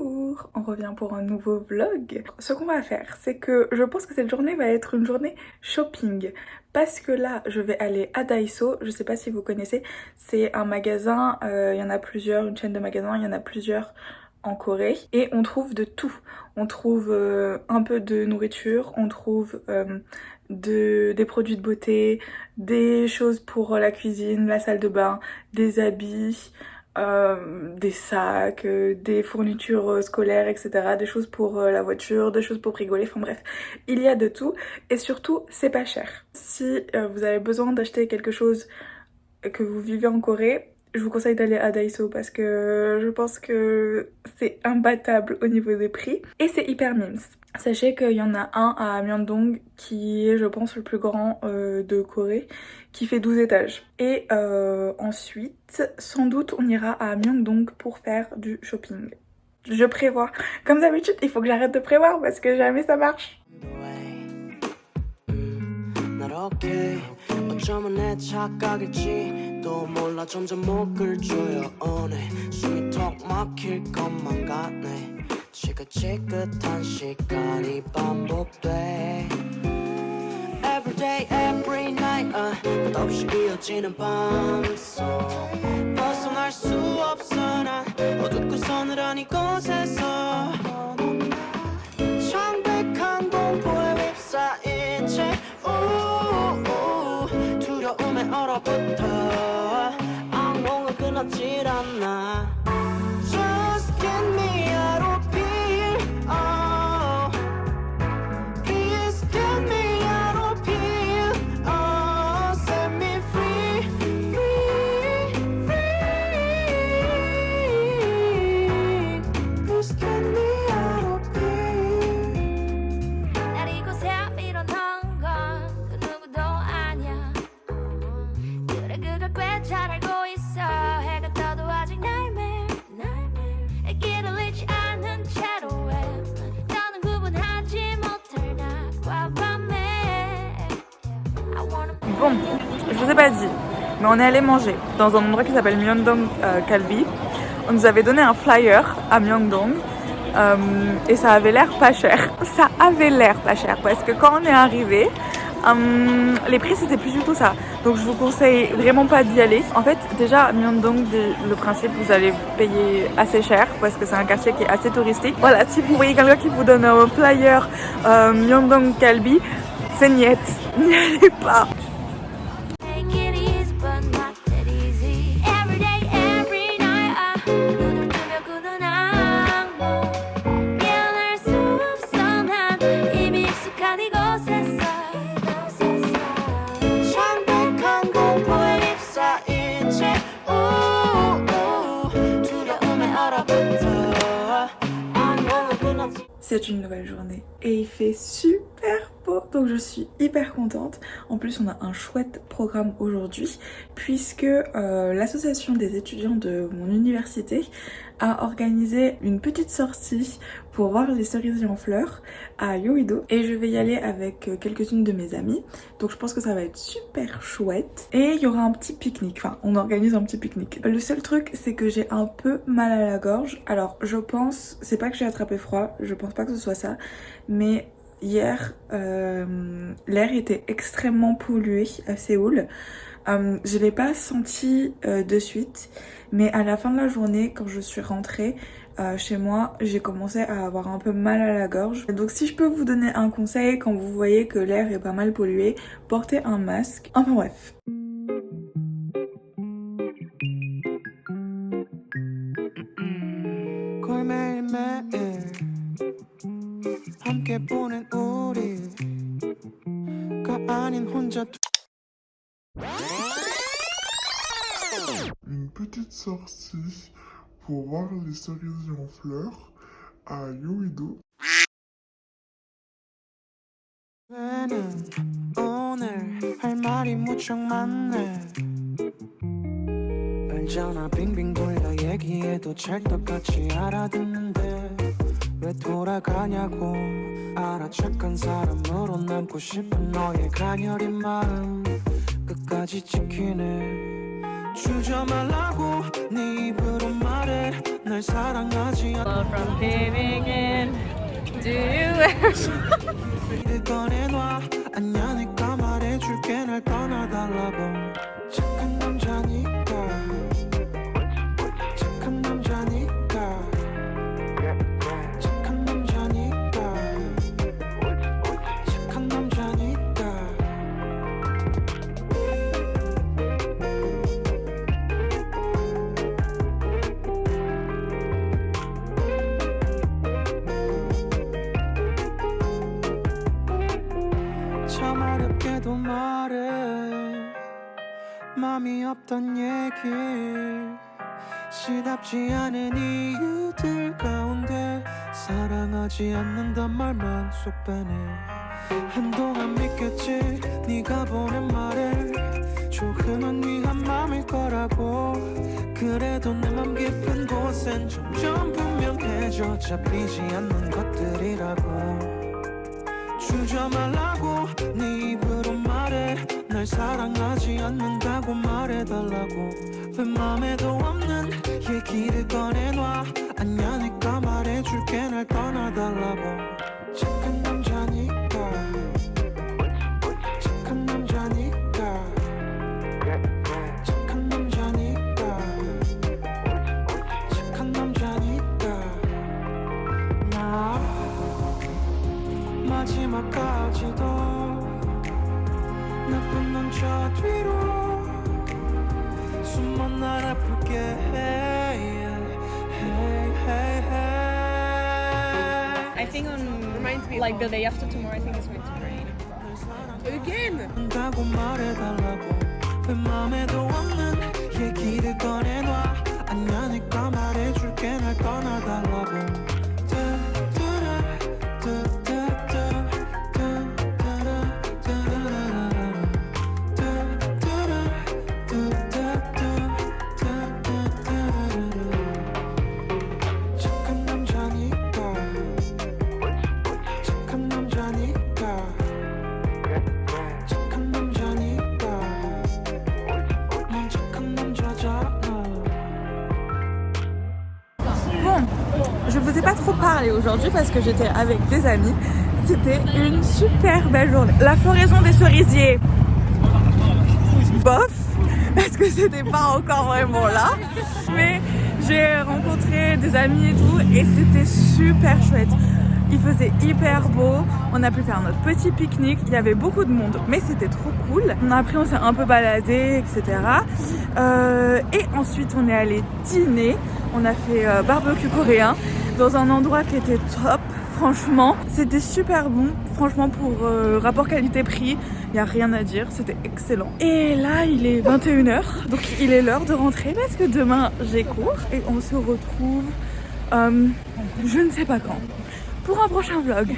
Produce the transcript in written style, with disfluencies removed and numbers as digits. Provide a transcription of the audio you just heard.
Bonjour, on revient pour un nouveau vlog. Ce qu'on va faire, c'est que je pense que cette journée va être une journée shopping. Parce que là, je vais aller à Daiso, je sais pas si vous connaissez, c'est un magasin, il y en a plusieurs, une chaîne de magasins, il y en a plusieurs en Corée. Et on trouve de tout. On trouve un peu de nourriture, on trouve des produits de beauté, des choses pour la cuisine, la salle de bain, des habits, des sacs, des fournitures scolaires, etc. Des choses pour la voiture, des choses pour rigoler, enfin bref. Il y a de tout et surtout c'est pas cher. Si vous avez besoin d'acheter quelque chose que vous vivez en Corée, je vous conseille d'aller à Daiso parce que je pense que c'est imbattable au niveau des prix et c'est hyper mimes. Sachez qu'il y en a un à Myeongdong qui est je pense le plus grand de Corée qui fait 12 étages. Et ensuite sans doute on ira à Myeongdong pour faire du shopping. Je prévois. Comme d'habitude il faut que j'arrête de prévoir parce que jamais ça marche. 어쩌면 내 착각일지 또 몰라 점점 목을 조여오네 숨이 턱 막힐 것만 같네 지긋지긋한 시간이 반복돼 Every day, every night 끝없이 이어지는 밤속 벗어날 수 없어 난 어둡고 서늘한 이곳에서 창백한 공포에 휩싸인 채 두려움에 얼어붙어 악몽은 끊어질 않아 Just get me out of here oh. Please get me out of here oh. Set me free, free, free Please get me out of here 날 이곳에 밀어넣은 건 그 누구도 아니야 그래 그걸 꽤 잘 알고 있어 해가 떠도 아직 nightmare 길을 잃지 않은 채로 왜 너는 구분하지 못할 낮과 밤에 Bon, je vous ai pas dit, mais on est allé manger dans un endroit qui s'appelle Myeongdong Kalbi. On nous avait donné un flyer à Myeongdong et ça avait l'air pas cher. Ça avait l'air pas cher parce que quand on est arrivé, les prix c'était plus du tout ça. Donc je vous conseille vraiment pas d'y aller. En fait déjà à Myeongdong, le principe vous allez payer assez cher parce que c'est un quartier qui est assez touristique. Voilà, si vous voyez quelqu'un qui vous donne un flyer Myeongdong Kalbi, c'est niet, n'y allez pas. C'est une nouvelle journée et il fait super beau donc je suis hyper contente. En plus on a un chouette programme aujourd'hui puisque l'association des étudiants de mon université a organisé une petite sortie pour voir les cerisiers en fleurs à Yoido et je vais y aller avec quelques-unes de mes amies donc je pense que ça va être super chouette et il y aura un petit pique-nique, enfin on organise un petit pique-nique. Le seul truc c'est que j'ai un peu mal à la gorge, alors je pense, c'est pas que j'ai attrapé froid, je pense pas que ce soit ça, mais hier l'air était extrêmement pollué à Séoul. Je l'ai pas senti de suite, mais à la fin de la journée quand je suis rentrée chez moi, j'ai commencé à avoir un peu mal à la gorge. Donc si je peux vous donner un conseil quand vous voyez que l'air est pas mal pollué, portez un masque. Enfin bref. Une petite sortie pour voir les cerisiers en fleurs à Yoido. 오늘 할 말이 무척 많네 알잖아 빙빙 돌려 얘기해도 찰떡같이 알아듣는데 왜 돌아가냐고 알아 착한 사람으로 남고 싶은 너의 가녀린 마음 끝까지 지키네 주저 말라고 네 입으로 말해 날 사랑하지 않는 From giving in, do you 일 꺼내놔 아냐니까 말해줄게 날 떠나달라고 착한 남자니까 착한 남자니까 착한 남자니까 착한 남자니까 참 어렵게도 말해 맘이 없던 얘기 시답지 않은 이유들 가운데 사랑하지 않는단 말만 쏙 빼네 한동안 믿겠지 네가 보낸 말을 조금은 위한 맘일 거라고 그래도 내 맘 깊은 곳엔 점점 분명해져 잡히지 않는 것들이라고 주저 말라고 네 입으로 말해 날 사랑하지 않는다고 말해달라고 왜 맘에도 없는 얘기를 꺼내놔 아냐니까 말해줄게 날 떠나달라고 착한 남자니까 착한 남자니까 착한 남자니까 착한 남자니까 나 마지막까지도 나쁜 남자 뒤로 숨만 날 아프게 해 hey, hey, hey. I think on like the day after tomorrow, I think it's going to rain. Again? 한다고 말해달라고 왜 맘에도 없는 얘기를 꺼내놔 아냐니까 말해줄게 날 떠나달라고 착한 남자니까 착한 남자니까 착한 남자니까 난 착한 남자잖아 Bon, je vous ai pas trop parlé aujourd'hui parce que j'étais avec des amis. C'était une super belle journée. La floraison des cerisiers, bof, parce que c'était pas encore vraiment là. Mais j'ai rencontré des amis et tout et c'était super chouette. Il faisait hyper beau, on a pu faire notre petit pique-nique, il y avait beaucoup de monde mais c'était trop cool. Après on s'est un peu baladé etc. Et ensuite on est allé dîner, on a fait barbecue coréen dans un endroit qui était top. Franchement, c'était super bon. Franchement, pour rapport qualité-prix, il n'y a rien à dire. C'était excellent. Et là, il est 21h. Donc, il est l'heure de rentrer parce que demain, j'ai cours. Et on se retrouve, je ne sais pas quand, pour un prochain vlog.